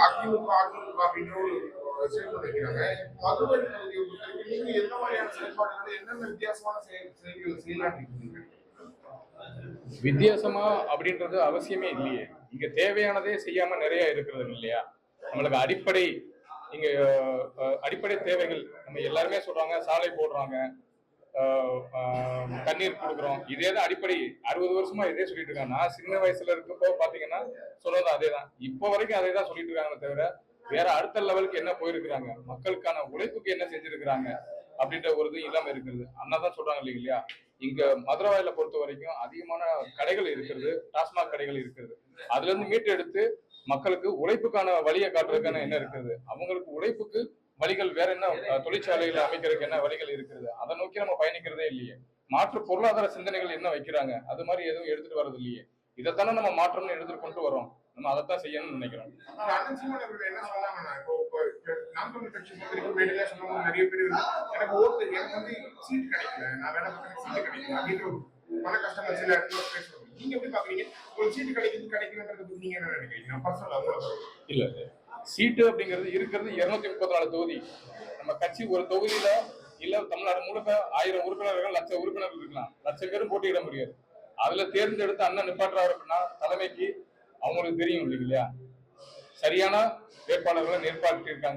அதிமுக, அதிமுக அப்படின்ற ஒரு செயல்பாடு வைக்கிறாங்க. மதுரை தொகுதியை பொறுத்தவரைக்கும் நீங்க எந்த மாதிரியான செயல்பாடுகள், என்னென்ன வித்தியாசமான செயல்கள் செய்யலாம்னு இருக்கீங்க? வித்தியாசமா அப்படின்றது அவசியமே இல்லையே. இங்க தேவையானதே செய்யாம நிறைய இருக்கிறது இல்லையா? நம்மளுக்கு அடிப்படை இங்க அடிப்படை தேவைகள் நம்ம எல்லாருமே சொல்றாங்க. சாலை போடுறாங்க, தண்ணீர் கொடுக்குறோம். இதே தான் அடிப்படை. 60 வருஷமா இதே சொல்லிட்டு இருக்காங்க. நான் சின்ன வயசுல இருக்கப்போ பாத்தீங்கன்னா சொன்னது அதே தான். இப்போ வரைக்கும் அதே தான் சொல்லிட்டு இருக்காங்க தவிர வேற அடுத்த லெவலுக்கு என்ன போயிருக்கிறாங்க, மக்களுக்கான உழைப்புக்கு என்ன செஞ்சிருக்கிறாங்க அப்படின்ற ஒரு இது இல்லாம இருக்கிறது. அண்ணா தான் சொல்றாங்க இல்லையா, இங்க மதுரவாயில பொறுத்த வரைக்கும் அதிகமான கடைகள் இருக்கிறது, டாஸ்மாக் கடைகள் இருக்கிறது. அதுல இருந்து மீட்டு எடுத்து மக்களுக்கு உழைப்புக்கான வழியை காட்டுறதுக்கான என்ன இருக்குது, அவங்களுக்கு உழைப்புக்கு வழிகள் வேற என்ன, தொழிற்சாலைகளை அமைக்கிறதுக்கு என்ன வழிகள் இருக்கிறது, அதை நோக்கி நம்ம பயணிக்கிறதே இல்லையே. மாற்று பொருளாதார சிந்தனைகள் என்ன வைக்கிறாங்க, அது மாதிரி எதுவும் எடுத்துட்டு வர்றது இல்லையே. இதைத்தானே நம்ம மாற்றம்னு எடுத்துட்டு கொண்டு வரோம். நம்ம அதைத்தான் செய்யணும்னு நினைக்கிறோம். என்ன சொன்னாங்கன்னா, இப்போ நாம் தமிழ் கட்சி வேலையா சொன்னவங்க நிறைய பேர் எனக்கு ஓட்டு, எனக்கு வந்து சீட் கிடைக்கல, நான் வேலை பார்த்தா சீட்டு கிடைக்கல அப்படின்ற ஒரு மன கஷ்டம் சில இடத்துல பேசுவாங்க. நீங்க எப்படி பாக்குறீங்க? ஒரு சீட்டு கிடைக்குதுன்றத பத்தி நீங்க என்ன நினைக்கிறீங்க? நான் பர்சனலா இல்ல, சீட்டு அப்படிங்கிறது இருக்கிறது 234 தொகுதி. நம்ம கட்சி ஒரு தொகுதியில இல்ல தமிழ்நாடு முழுக்க 1000 உறுப்பினர்கள், 1,00,000 உறுப்பினர்கள் இருக்கலாம். 1,00,000 பேரும் போட்டியிட முடியாது. அதுல தேர்ந்தெடுத்து அண்ணன் நிப்பாட்டுறாரு அப்படின்னா தலைமைக்கு அவங்களுக்கு தெரியும் இல்லையா, சரியான வேட்பாளர்களை நிற்பாட்டி இருக்காங்க.